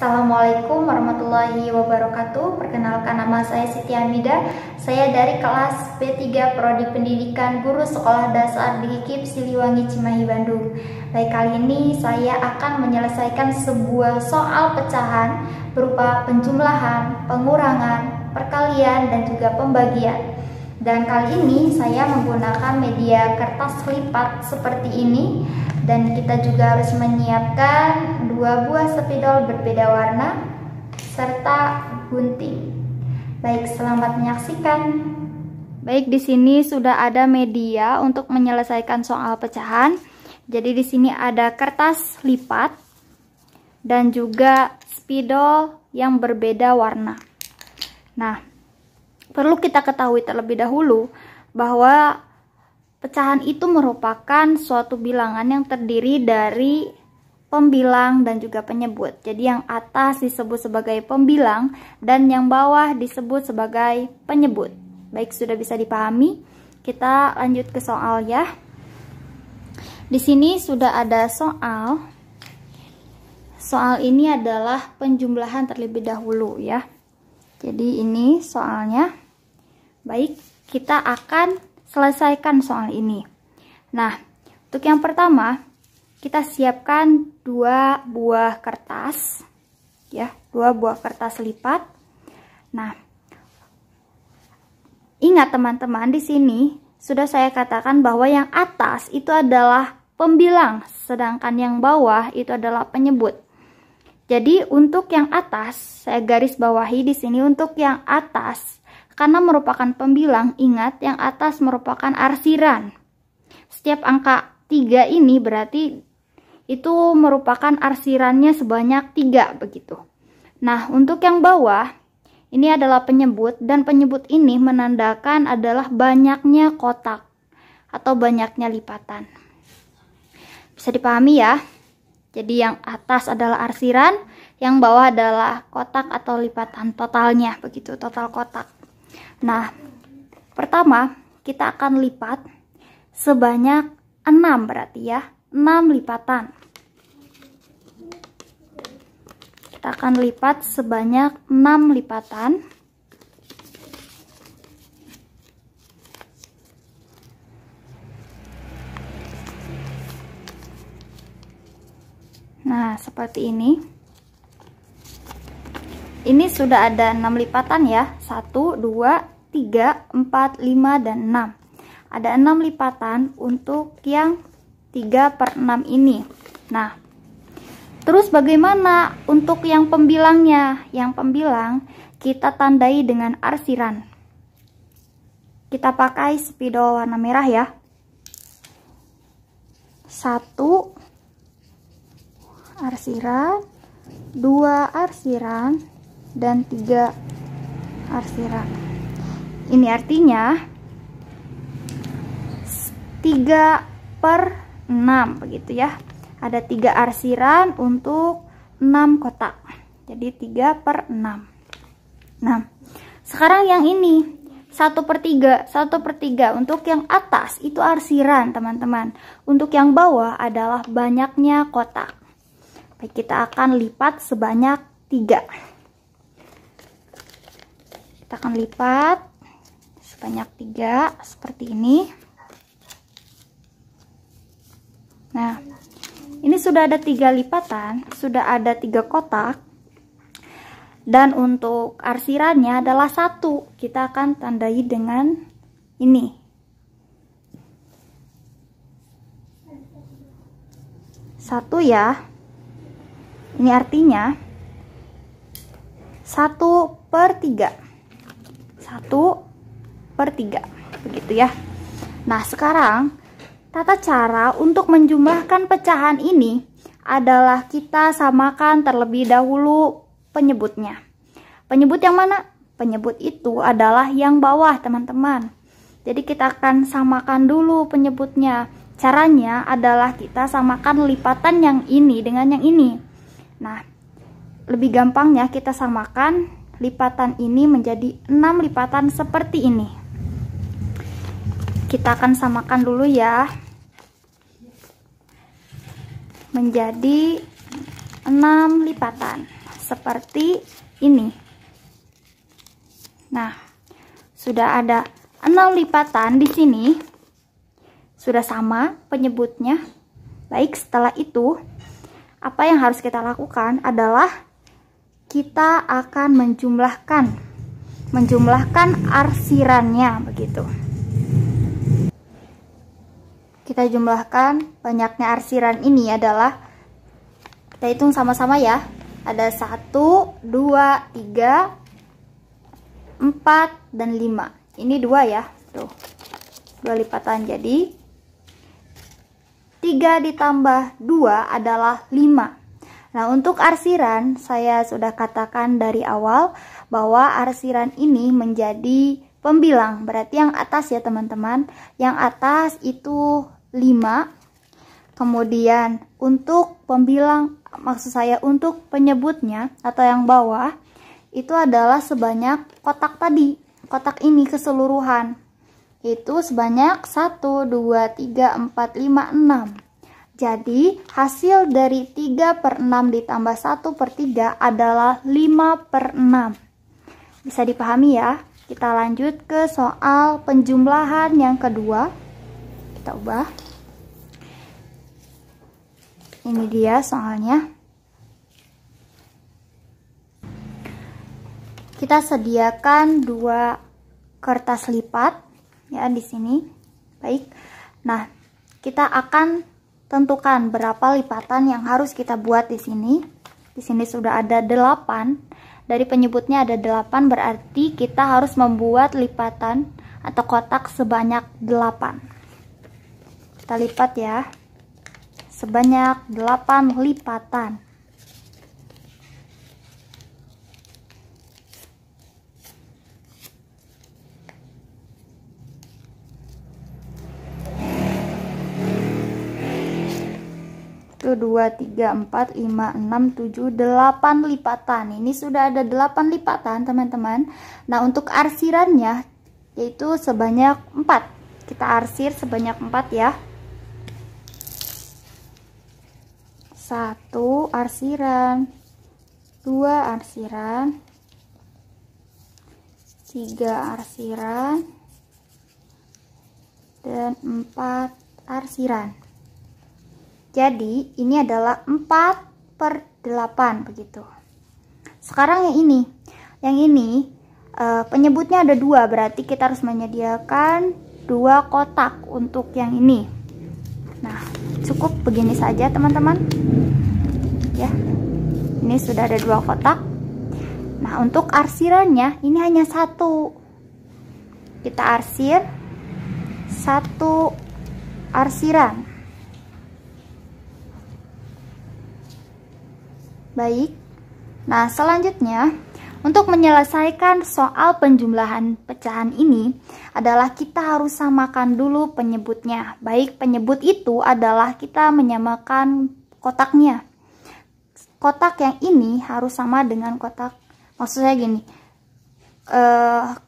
Assalamualaikum warahmatullahi wabarakatuh. Perkenalkan, nama saya Siti Hamida. Saya dari kelas B3 Prodi Pendidikan Guru Sekolah Dasar di HIKIP Siliwangi Cimahi Bandung. Baik, kali ini saya akan menyelesaikan sebuah soal pecahan berupa penjumlahan, pengurangan, perkalian, dan juga pembagian. Dan kali ini saya menggunakan media kertas lipat seperti ini, dan kita juga harus menyiapkan 2 buah spidol berbeda warna serta gunting. Baik, selamat menyaksikan. Baik, di sini sudah ada media untuk menyelesaikan soal pecahan. Jadi di sini ada kertas lipat dan juga spidol yang berbeda warna. Nah, perlu kita ketahui terlebih dahulu bahwa pecahan itu merupakan suatu bilangan yang terdiri dari pembilang dan juga penyebut. Jadi yang atas disebut sebagai pembilang dan yang bawah disebut sebagai penyebut. Baik, sudah bisa dipahami. Kita lanjut ke soal ya. Di sini sudah ada soal. Soal ini adalah penjumlahan terlebih dahulu ya. Jadi ini soalnya. Baik, kita akan selesaikan soal ini. Nah, untuk yang pertama, kita siapkan 2 buah kertas ya, 2 buah kertas lipat. Nah, ingat teman-teman, di sini sudah saya katakan bahwa yang atas itu adalah pembilang, sedangkan yang bawah itu adalah penyebut. Jadi untuk yang atas, saya garis bawahi di sini untuk yang atas, karena merupakan pembilang. Ingat, yang atas merupakan arsiran. Setiap angka 3 ini berarti itu merupakan arsirannya sebanyak 3 begitu. Nah, untuk yang bawah ini adalah penyebut, dan penyebut ini menandakan adalah banyaknya kotak atau banyaknya lipatan. Bisa dipahami ya? Jadi yang atas adalah arsiran, yang bawah adalah kotak atau lipatan totalnya begitu, total kotak. Nah, pertama kita akan lipat sebanyak 6 berarti ya, 6 lipatan. Kita akan lipat sebanyak 6 lipatan. Nah, seperti ini. Ini sudah ada 6 lipatan ya. 1, 2, 3, 4, 5, dan 6. Ada 6 lipatan untuk yang 3/6 ini. Nah, terus bagaimana untuk yang pembilangnya? Yang pembilang kita tandai dengan arsiran. Kita pakai spidol warna merah ya. 1 arsiran, 2 arsiran, dan 3 arsiran. Ini artinya 3/6 begitu ya. Ada 3 arsiran untuk 6 kotak. Jadi 3/6. Nah, sekarang yang ini 1/3. 1/3 untuk yang atas itu arsiran teman-teman. Untuk yang bawah adalah banyaknya kotak. Baik, kita akan lipat sebanyak 3. Kita akan lipat sebanyak 3 seperti ini. Nah, ini sudah ada 3 lipatan, sudah ada 3 kotak. Dan untuk arsirannya adalah 1. Kita akan tandai dengan ini. 1 ya. Ini artinya 1/3. 1/3 begitu ya. Nah, sekarang tata cara untuk menjumlahkan pecahan ini adalah kita samakan terlebih dahulu penyebutnya. Penyebut yang mana? Penyebut itu adalah yang bawah teman-teman. Jadi kita akan samakan dulu penyebutnya. Caranya adalah kita samakan lipatan yang ini dengan yang ini. Nah, lebih gampangnya kita samakan lipatan ini menjadi 6 lipatan seperti ini. Kita akan samakan dulu ya. menjadi 6 lipatan seperti ini. Nah, sudah ada 6 lipatan di sini. Sudah sama penyebutnya. Baik, setelah itu apa yang harus kita lakukan adalah kita akan menjumlahkan arsirannya begitu. Kita jumlahkan banyaknya arsiran ini adalah, kita hitung sama-sama ya. Ada 1, 2, 3, 4, dan 5. Ini 2 ya. Tuh. 2 lipatan. Jadi 3 ditambah 2 adalah 5. Nah, untuk arsiran saya sudah katakan dari awal bahwa arsiran ini menjadi pembilang. Berarti yang atas ya teman-teman. Yang atas itu 5. Kemudian untuk pembilang, maksud saya untuk penyebutnya atau yang bawah itu adalah sebanyak kotak tadi. Kotak ini keseluruhan itu sebanyak 1, 2, 3, 4, 5, 6. Jadi hasil dari 3/6 ditambah 1/3 adalah 5/6. Bisa dipahami ya. Kita lanjut ke soal penjumlahan yang kedua. Kita ubah. Ini dia soalnya. Kita sediakan 2 kertas lipat ya di sini. Baik. Nah, kita akan tentukan berapa lipatan yang harus kita buat di sini. Di sini sudah ada 8. Dari penyebutnya ada 8, berarti kita harus membuat lipatan atau kotak sebanyak 8. Kita lipat ya. Sebanyak 8 lipatan. Itu 2, 3, 4, 5, 6, 7, 8 lipatan. Ini sudah ada 8 lipatan teman-teman. Nah, untuk arsirannya yaitu sebanyak 4. Kita arsir sebanyak 4 ya. 1 arsiran, 2 arsiran, 3 arsiran, dan 4 arsiran. Jadi ini adalah 4/8 begitu. Sekarang yang ini penyebutnya ada 2, berarti kita harus menyediakan 2 kotak untuk yang ini. Nah, cukup begini saja teman-teman ya. Ini sudah ada 2 kotak. Nah, untuk arsirannya ini hanya 1. Kita arsir 1 arsiran. Baik. Nah, selanjutnya untuk menyelesaikan soal penjumlahan pecahan ini adalah kita harus samakan dulu penyebutnya. Baik, penyebut itu adalah kita menyamakan kotaknya. Kotak yang ini harus sama dengan kotak, maksudnya gini,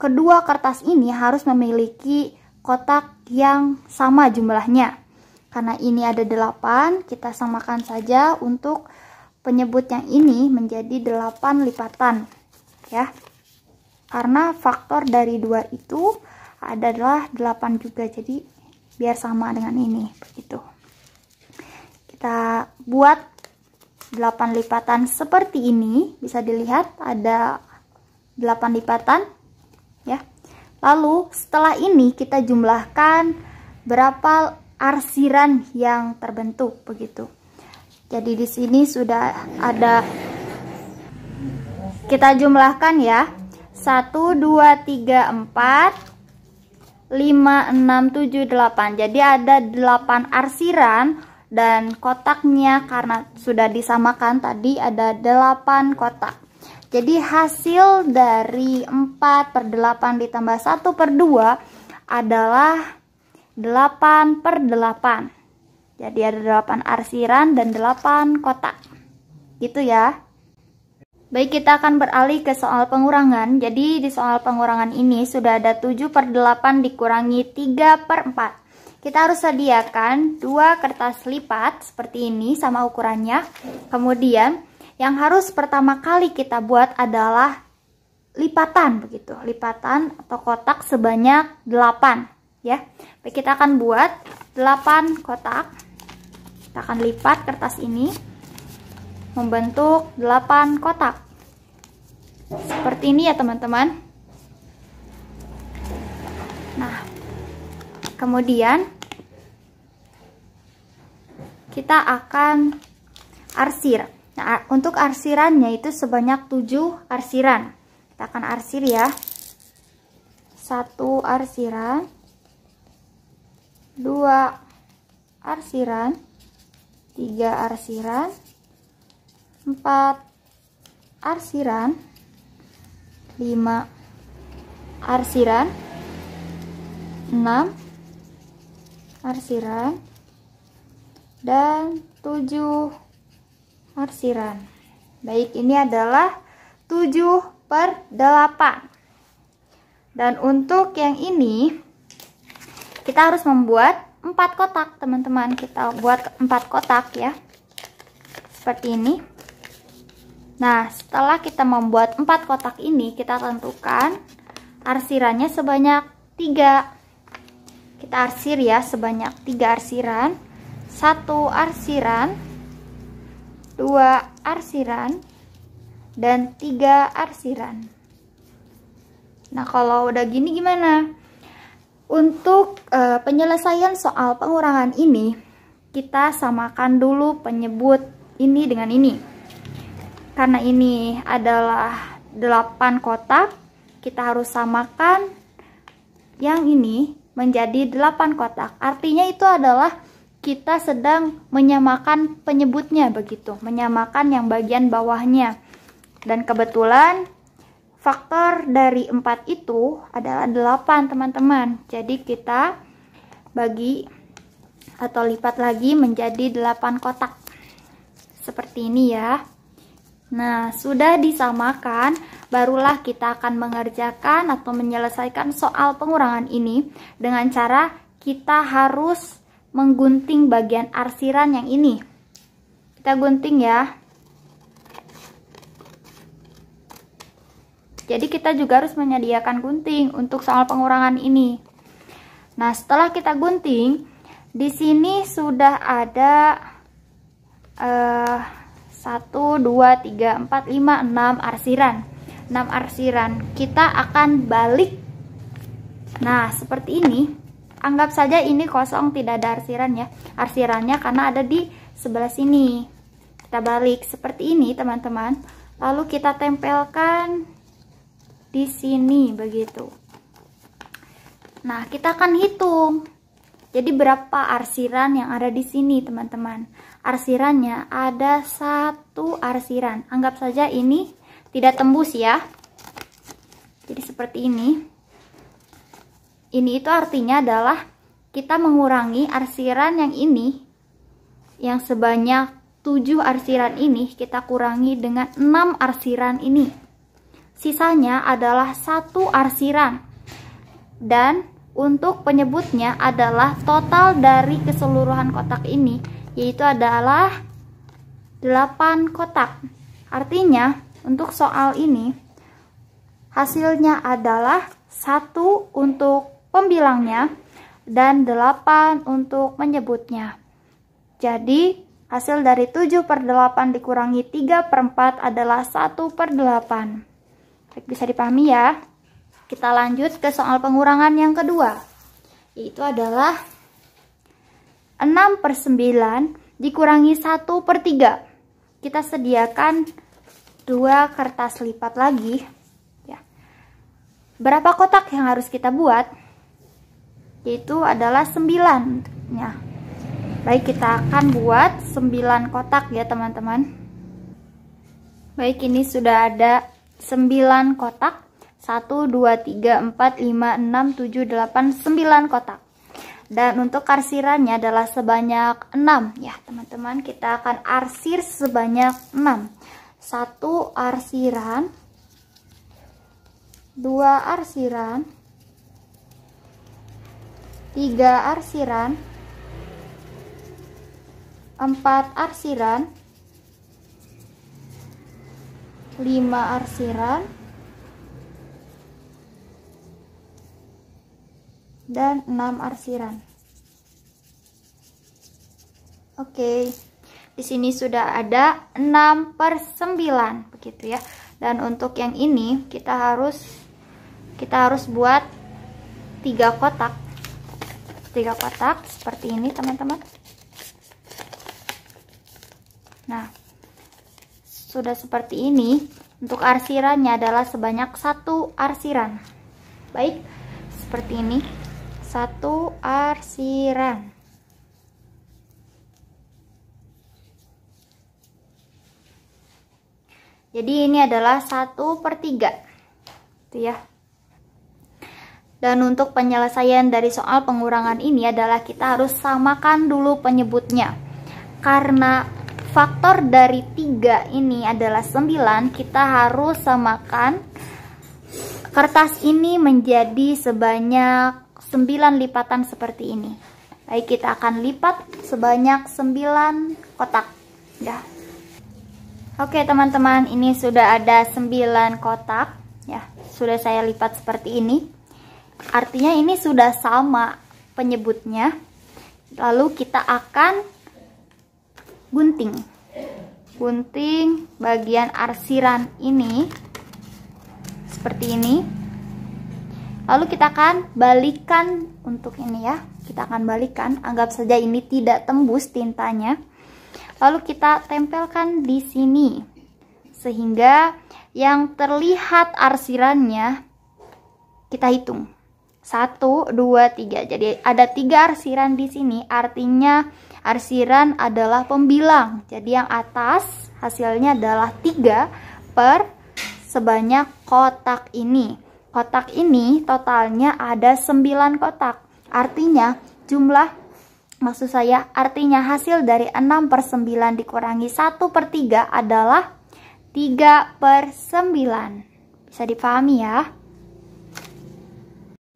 kedua kertas ini harus memiliki kotak yang sama jumlahnya. Karena ini ada 8, kita samakan saja untuk penyebut yang ini menjadi 8 lipatan ya. Karena faktor dari 2 itu adalah 8 juga, jadi biar sama dengan ini begitu. Kita buat 8 lipatan seperti ini, bisa dilihat ada 8 lipatan ya. Lalu setelah ini kita jumlahkan berapa arsiran yang terbentuk begitu. Jadi di sini sudah ada, kita jumlahkan ya. 1, 2, 3, 4, 5, 6, 7, 8. Jadi ada 8 arsiran dan kotaknya karena sudah disamakan tadi ada 8 kotak. Jadi hasil dari 4/8 ditambah 1/2 adalah 8/8. Jadi ada 8 arsiran dan 8 kotak. Gitu ya. Baik, kita akan beralih ke soal pengurangan. Jadi di soal pengurangan ini sudah ada 7/8 dikurangi 3/4. Kita harus sediakan 2 kertas lipat seperti ini sama ukurannya. Kemudian Yang harus pertama kali kita buat adalah lipatan begitu. Lipatan atau kotak sebanyak 8 ya. Baik, kita akan buat 8 kotak. Kita akan lipat kertas ini membentuk 8 kotak. Seperti ini ya teman-teman. Nah, kemudian kita akan arsir. Nah, untuk arsirannya itu sebanyak 7 arsiran. Kita akan arsir ya. 1 arsiran, 2 arsiran, 3 arsiran, 4 arsiran, 5 arsiran, 6 arsiran, dan 7 arsiran. Baik, ini adalah 7/8. Dan untuk yang ini kita harus membuat 4 kotak teman-teman. Kita buat 4 kotak ya, seperti ini. Nah, setelah kita membuat 4 kotak ini, kita tentukan arsirannya sebanyak 3. Kita arsir ya sebanyak 3 arsiran. 1 arsiran, 2 arsiran, dan 3 arsiran. Nah, kalau udah gini gimana? Untuk penyelesaian soal pengurangan ini, kita samakan dulu penyebut ini dengan ini. Karena ini adalah 8 kotak, kita harus samakan yang ini menjadi 8 kotak. Artinya itu adalah kita sedang menyamakan penyebutnya begitu, menyamakan yang bagian bawahnya. Dan kebetulan faktor dari 4 itu adalah 8 teman-teman. Jadi kita bagi atau lipat lagi menjadi 8 kotak. Seperti ini ya. Nah, sudah disamakan, barulah kita akan mengerjakan atau menyelesaikan soal pengurangan ini dengan cara kita harus menggunting bagian arsiran yang ini. Kita gunting ya. Jadi kita juga harus menyediakan gunting untuk soal pengurangan ini. Nah, setelah kita gunting, di sini sudah ada 1, 2, 3, 4, 5, 6 arsiran. 6 arsiran. Kita akan balik. Nah, seperti ini. Anggap saja ini kosong, tidak ada arsiran ya. Arsirannya karena ada di sebelah sini. Kita balik seperti ini teman-teman. Lalu kita tempelkan di sini begitu. Nah, kita akan hitung. Jadi berapa arsiran yang ada di sini teman-teman? Arsirannya ada 1 arsiran. Anggap saja ini tidak tembus ya. Jadi seperti ini. Ini itu artinya adalah kita mengurangi arsiran yang ini, yang sebanyak 7 arsiran ini, kita kurangi dengan 6 arsiran ini. Sisanya adalah 1 arsiran. Dan untuk penyebutnya adalah total dari keseluruhan kotak ini, yaitu adalah 8 kotak. Artinya untuk soal ini hasilnya adalah 1 untuk pembilangnya dan 8 untuk menyebutnya. Jadi hasil dari 7/8 dikurangi 3/4 adalah 1/8. Baik, bisa dipahami ya. Kita lanjut ke soal pengurangan yang kedua, yaitu adalah 6/9 dikurangi 1/3. Kita sediakan 2 kertas lipat lagi ya. Berapa kotak yang harus kita buat? Yaitu adalah 9 ya. Baik, kita akan buat 9 kotak ya teman-teman. Baik, ini sudah ada 9 kotak. 1, 2, 3, 4, 5, 6, 7, 8, 9 kotak. Dan untuk arsirannya adalah sebanyak 6 ya teman-teman. Kita akan arsir sebanyak 6. 1 arsiran, 2 arsiran, 3 arsiran, 4 arsiran, 5 arsiran, dan 6 arsiran. Oke, di sini sudah ada 6/9 begitu ya. Dan untuk yang ini kita harus buat 3 kotak. 3 kotak seperti ini, teman-teman. Nah, sudah seperti ini. Untuk arsirannya adalah sebanyak 1 arsiran. Baik, seperti ini. 1 arsiran. Jadi ini adalah 1/3 itu ya. Dan untuk penyelesaian dari soal pengurangan ini adalah kita harus samakan dulu penyebutnya. Karena faktor dari 3 ini adalah 9, kita harus samakan kertas ini menjadi sebanyak 9 lipatan seperti ini. Baik, kita akan lipat sebanyak 9 kotak ya. Oke teman-teman, ini sudah ada 9 kotak ya. Sudah saya lipat seperti ini. Artinya ini sudah sama penyebutnya. Lalu kita akan gunting. Gunting bagian arsiran ini seperti ini. Lalu kita akan balikan untuk ini ya. Kita akan balikan, anggap saja ini tidak tembus tintanya. Lalu kita tempelkan di sini sehingga yang terlihat arsirannya kita hitung 1, 2, 3. Jadi ada 3 arsiran di sini, artinya arsiran adalah pembilang. Jadi yang atas hasilnya adalah 3 per sebanyak kotak ini. Kotak ini totalnya ada 9 kotak. Artinya artinya hasil dari 6/9 dikurangi 1/3 adalah 3/9. Bisa dipahami ya?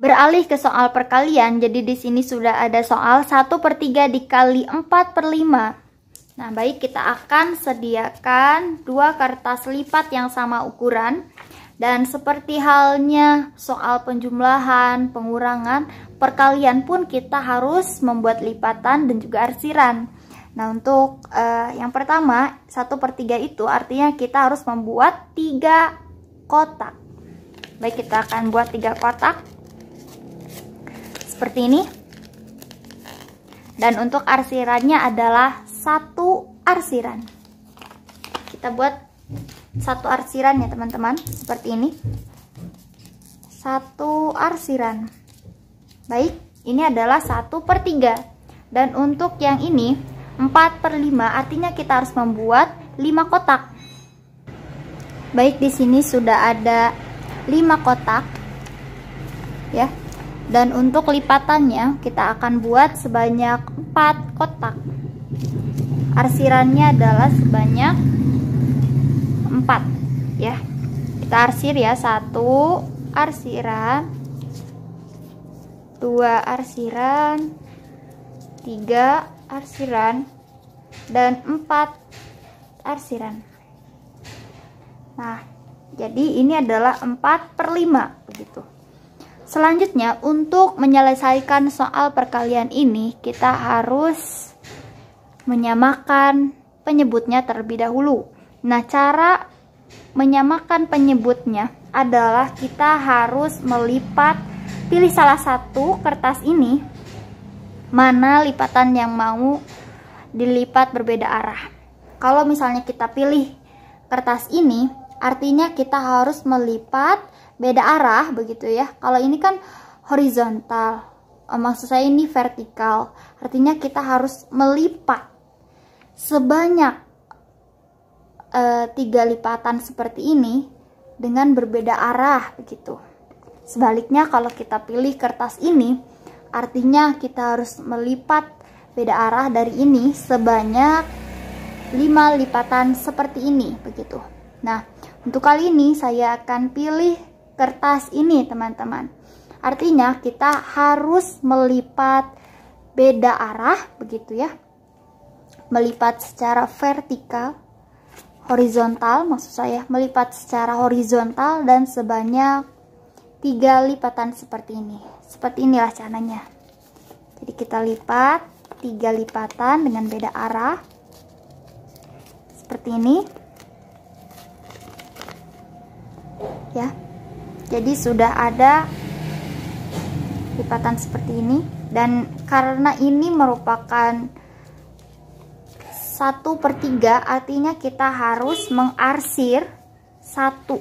Beralih ke soal perkalian, jadi di sini sudah ada soal 1/3 dikali 4/5. Nah, baik, kita akan sediakan 2 kertas lipat yang sama ukuran. Dan seperti halnya soal penjumlahan, pengurangan, perkalian pun kita harus membuat lipatan dan juga arsiran. Nah, untuk yang pertama 1/3 itu artinya kita harus membuat 3 kotak. Baik, kita akan buat 3 kotak seperti ini. Dan untuk arsirannya adalah 1 arsiran. Kita buat 1 arsiran ya teman-teman, seperti ini. 1 arsiran. Baik, ini adalah 1/3. Dan untuk yang ini 4/5, artinya kita harus membuat 5 kotak. Baik, di sini sudah ada 5 kotak ya. Dan untuk lipatannya kita akan buat sebanyak 4 kotak. Arsirannya adalah sebanyak 4 ya. Kita arsir ya. 1 arsiran, 2 arsiran, 3 arsiran, dan 4 arsiran. Nah, jadi ini adalah 4/5 begitu. Selanjutnya, untuk menyelesaikan soal perkalian ini kita harus menyamakan penyebutnya terlebih dahulu. Nah, cara menyamakan penyebutnya adalah kita harus melipat, pilih salah satu kertas ini, mana lipatan yang mau dilipat berbeda arah. Kalau misalnya kita pilih kertas ini, artinya kita harus melipat beda arah begitu ya. Kalau ini kan horizontal, maksud saya ini vertikal, artinya kita harus melipat sebanyak 3 lipatan seperti ini dengan berbeda arah begitu. Sebaliknya kalau kita pilih kertas ini, artinya kita harus melipat beda arah dari ini sebanyak 5 lipatan seperti ini begitu. Nah, untuk kali ini saya akan pilih kertas ini teman-teman. Artinya kita harus melipat beda arah begitu ya. Melipat secara vertikal, horizontal, maksud saya melipat secara horizontal dan sebanyak 3 lipatan seperti ini. Seperti inilah caranya. Jadi kita lipat 3 lipatan dengan beda arah. Seperti ini. Ya. Jadi sudah ada lipatan seperti ini, dan karena ini merupakan 1/3, artinya kita harus mengarsir 1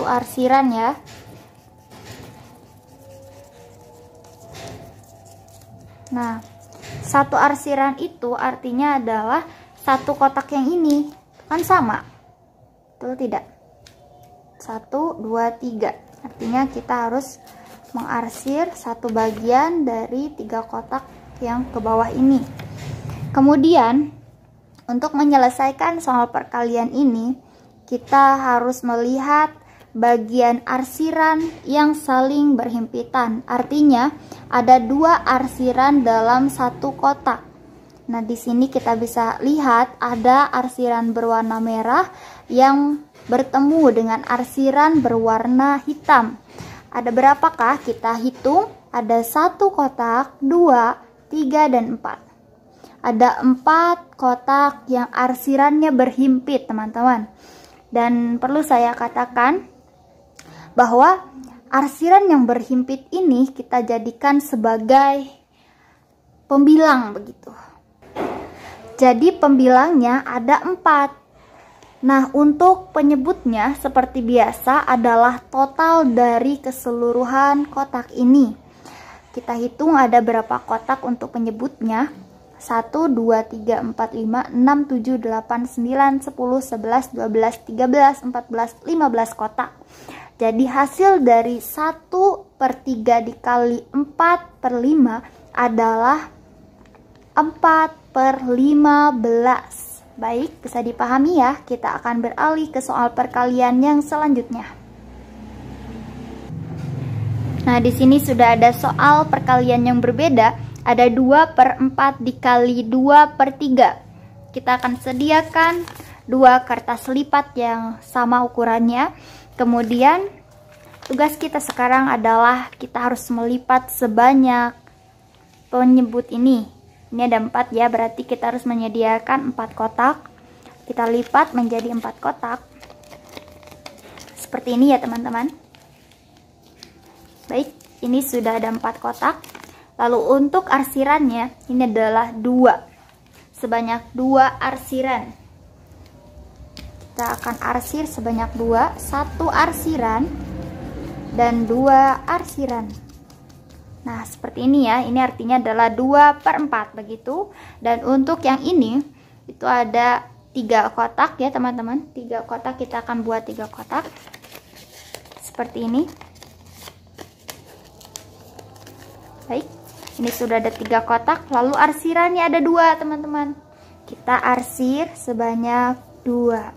arsiran ya. Nah, 1 arsiran itu artinya adalah 1 kotak yang ini, kan sama, betul tidak? 1, 2, 3, artinya kita harus mengarsir 1 bagian dari 3 kotak yang ke bawah ini. Kemudian untuk menyelesaikan soal perkalian ini, kita harus melihat bagian arsiran yang saling berhimpitan. Artinya ada 2 arsiran dalam 1 kotak. Nah, di sini kita bisa lihat ada arsiran berwarna merah yang bertemu dengan arsiran berwarna hitam. Ada berapakah? Kita hitung. Ada 1 kotak, 2, 3, dan 4. Ada 4 kotak yang arsirannya berhimpit, teman-teman. Dan perlu saya katakan bahwa arsiran yang berhimpit ini kita jadikan sebagai pembilang begitu. Jadi pembilangnya ada 4. Nah, untuk penyebutnya seperti biasa adalah total dari keseluruhan kotak ini. Kita hitung ada berapa kotak untuk penyebutnya. 1, 2, 3, 4, 5, 6, 7, 8, 9, 10, 11, 12, 13, 14, 15 kotak. Jadi hasil dari 1/3 dikali 4/5 adalah 4/15. Baik, bisa dipahami ya. Kita akan beralih ke soal perkalian yang selanjutnya. Nah, di sini sudah ada soal perkalian yang berbeda. Ada 2/4 dikali 2/3. Kita akan sediakan 2 kertas lipat yang sama ukurannya. Kemudian tugas kita sekarang adalah kita harus melipat sebanyak penyebut ini. Ini ada 4 ya, berarti kita harus menyediakan 4 kotak. Kita lipat menjadi 4 kotak. Seperti ini ya teman-teman. Baik, ini sudah ada 4 kotak. Lalu untuk arsirannya ini adalah 2. Sebanyak 2 arsiran. Kita akan arsir sebanyak 2, 1 arsiran dan 2 arsiran. Nah, seperti ini ya. Ini artinya adalah 2/4 begitu. Dan untuk yang ini itu ada 3 kotak ya teman-teman. 3 kotak, kita akan buat 3 kotak. Seperti ini. Baik. Ini sudah ada 3 kotak, lalu arsirannya ada 2 teman-teman. Kita arsir sebanyak 2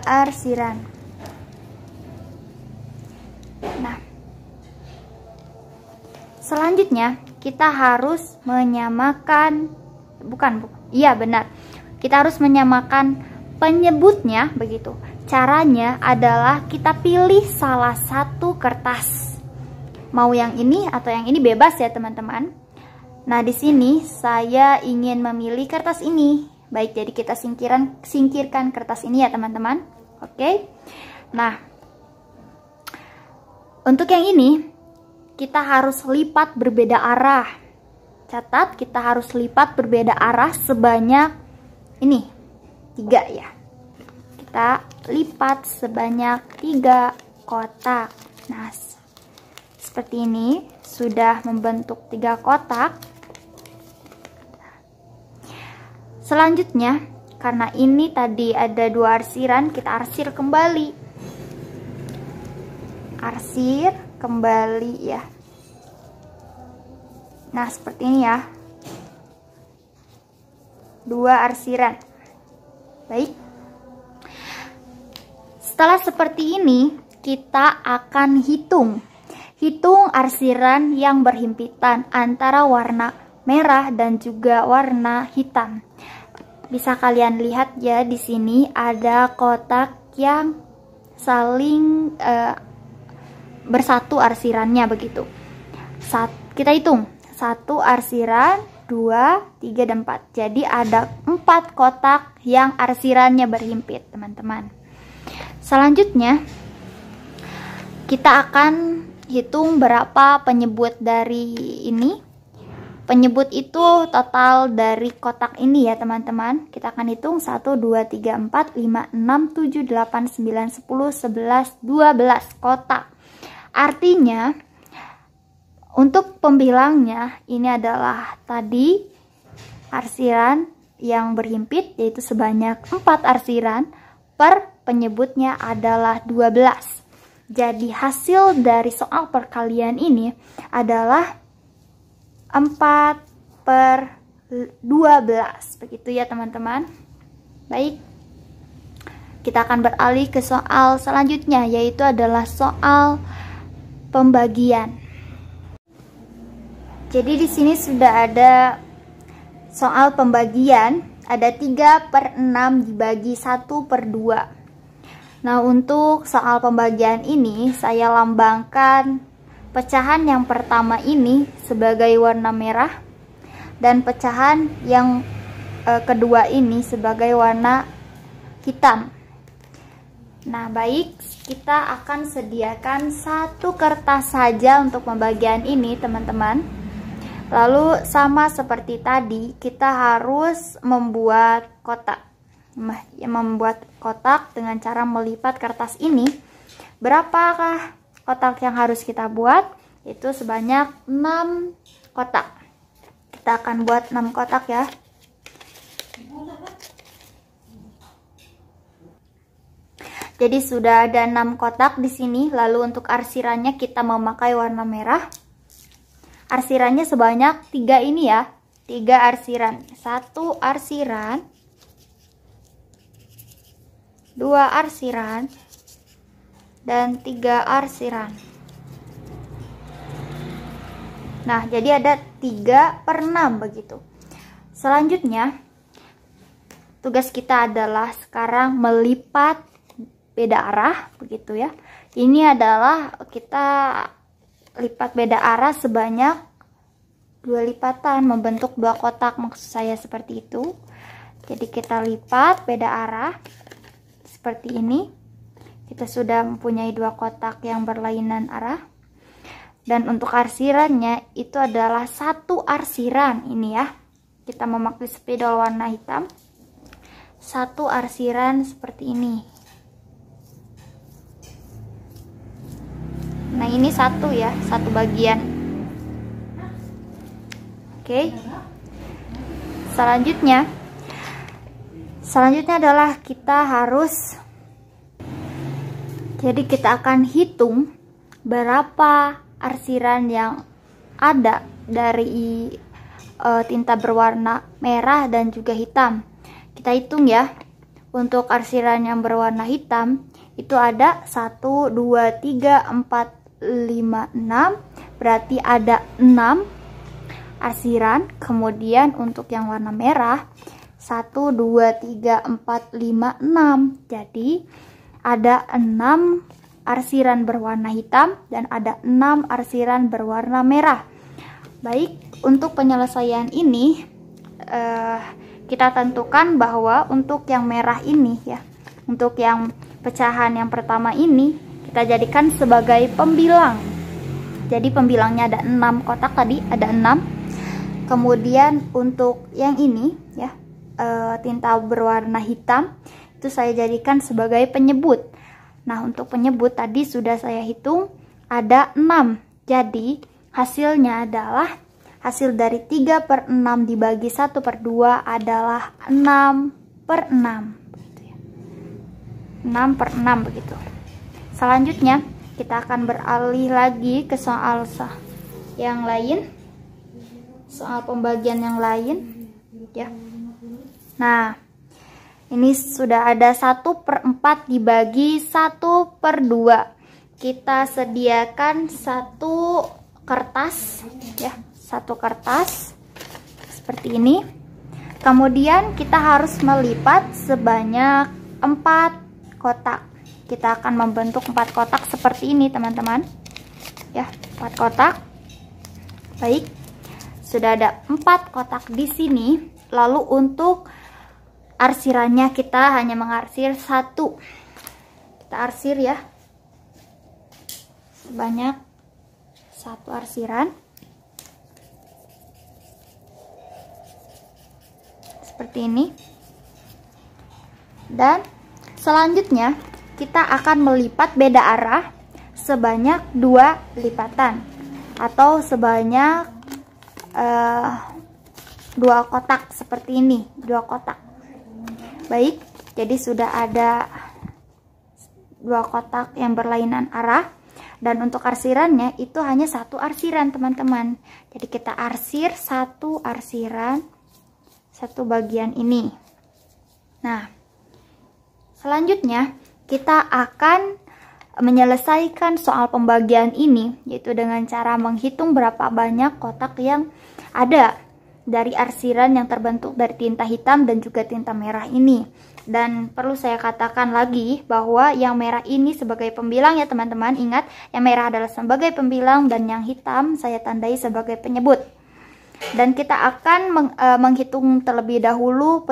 arsiran. Nah, selanjutnya kita harus menyamakan, iya benar, kita harus menyamakan penyebutnya begitu. Caranya adalah kita pilih salah satu kertas. Mau yang ini atau yang ini bebas ya teman-teman. Nah, di sini saya ingin memilih kertas ini. Baik, jadi kita singkirkan kertas ini ya teman-teman. Oke. Nah, untuk yang ini kita harus lipat berbeda arah. Catat, kita harus lipat berbeda arah sebanyak ini 3 ya. Kita lipat sebanyak 3 kotak. Nah, seperti ini sudah membentuk 3 kotak. Selanjutnya, karena ini tadi ada 2 arsiran, kita arsir kembali. Arsir kembali ya. Nah, seperti ini ya. 2 arsiran. Baik. Setelah seperti ini, kita akan hitung arsiran yang berhimpitan antara warna merah dan juga warna hitam. Bisa kalian lihat ya, di sini ada kotak yang saling bersatu arsirannya begitu. Kita hitung 1 arsiran, 2, 3, dan 4. Jadi ada 4 kotak yang arsirannya berhimpit, teman-teman. Selanjutnya, kita akan hitung berapa penyebut dari ini. Penyebut itu total dari kotak ini ya, teman-teman. Kita akan hitung 1, 2, 3, 4, 5, 6, 7, 8, 9, 10, 11, 12 kotak. Artinya, untuk pembilangnya, ini adalah tadi arsiran yang berhimpit, yaitu sebanyak 4 arsiran, per penyebutnya adalah 12. Jadi hasil dari soal perkalian ini adalah 4/12. Begitu ya, teman-teman. Baik, kita akan beralih ke soal selanjutnya, yaitu adalah soal pembagian. Jadi di sini sudah ada soal pembagian, ada 3/6 dibagi 1/2. Nah, untuk soal pembagian ini saya lambangkan pecahan yang pertama ini sebagai warna merah dan pecahan yang kedua ini sebagai warna hitam. Nah, baik, kita akan sediakan 1 kertas saja untuk pembagian ini, teman-teman. Lalu sama seperti tadi, kita harus membuat kotak. Membuat kotak dengan cara melipat kertas ini. Berapakah kotak yang harus kita buat? Itu sebanyak 6 kotak. Kita akan buat 6 kotak ya. Jadi sudah ada 6 kotak di sini. Lalu untuk arsirannya kita memakai warna merah. Arsirannya sebanyak 3 ini ya, 3 arsiran. 1 arsiran, 2 arsiran, dan 3 arsiran. Nah, jadi ada 3/6 begitu. Selanjutnya, tugas kita adalah sekarang melipat beda arah begitu ya. Ini adalah kita lipat beda arah sebanyak 2 lipatan, membentuk 2 kotak, maksud saya seperti itu. Jadi kita lipat beda arah seperti ini. Kita sudah mempunyai 2 kotak yang berlainan arah. Dan untuk arsirannya itu adalah 1 arsiran ini ya. Kita memakai spidol warna hitam. 1 arsiran seperti ini. Nah, ini 1 ya, 1 bagian. Oke. Selanjutnya adalah kita harus, jadi kita akan hitung berapa arsiran yang ada dari tinta berwarna merah dan juga hitam. Kita hitung ya. Untuk arsiran yang berwarna hitam itu ada 1, 2, 3, 4, 5, 6, berarti ada 6 arsiran. Kemudian untuk yang warna merah 1, 2, 3, 4, 5, 6. Jadi ada 6 arsiran berwarna hitam dan ada 6 arsiran berwarna merah. Baik, untuk penyelesaian ini kita tentukan bahwa untuk yang merah ini ya, untuk yang pecahan yang pertama ini kita jadikan sebagai pembilang. Jadi pembilangnya ada 6 kotak tadi, ada 6. Kemudian untuk yang ini ya, tinta berwarna hitam itu saya jadikan sebagai penyebut. Nah, untuk penyebut tadi sudah saya hitung ada 6. Jadi hasilnya adalah, hasil dari 3/6 dibagi 1/2 adalah 6/6. 6/6 begitu. Selanjutnya kita akan beralih lagi ke soal yang lain, soal pembagian yang lain ya. Nah, ini sudah ada 1/4 dibagi 1/2. kita sediakan satu kertas ya, satu kertas seperti ini. Kemudian kita harus melipat sebanyak 4 kotak. Kita akan membentuk 4 kotak seperti ini teman-teman ya, 4 kotak. Baik, sudah ada 4 kotak di sini. Lalu untuk arsirannya kita hanya mengarsir 1. Kita arsir ya, sebanyak 1 arsiran seperti ini. Dan selanjutnya kita akan melipat beda arah sebanyak 2 lipatan atau sebanyak 2 kotak seperti ini, 2 kotak. Baik, jadi sudah ada 2 kotak yang berlainan arah. Dan untuk arsirannya itu hanya 1 arsiran teman-teman. Jadi kita arsir 1 arsiran, 1 bagian ini. Nah, selanjutnya kita akan menyelesaikan soal pembagian ini, yaitu dengan cara menghitung berapa banyak kotak yang ada dari arsiran yang terbentuk dari tinta hitam dan juga tinta merah ini. Dan perlu saya katakan lagi bahwa yang merah ini sebagai pembilang ya teman-teman. Ingat, yang merah adalah sebagai pembilang dan yang hitam saya tandai sebagai penyebut. Dan kita akan menghitung terlebih dahulu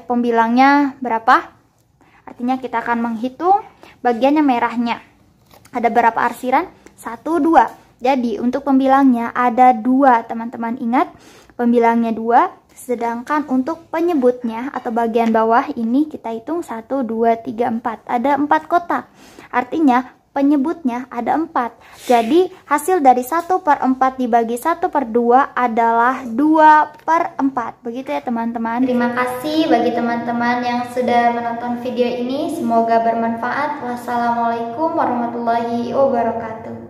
pembilangnya berapa. Artinya kita akan menghitung bagian yang merahnya. Ada berapa arsiran? 1, 2. Jadi untuk pembilangnya ada 2 teman-teman. Ingat, pembilangnya 2. Sedangkan untuk penyebutnya atau bagian bawah ini kita hitung 1, 2, 3, 4. Ada 4 kotak. Artinya penyebutnya ada 4. Jadi hasil dari 1/4 dibagi 1/2 adalah 2/4. Begitu ya teman-teman. Terima kasih bagi teman-teman yang sudah menonton video ini. Semoga bermanfaat. Wassalamualaikum warahmatullahi wabarakatuh.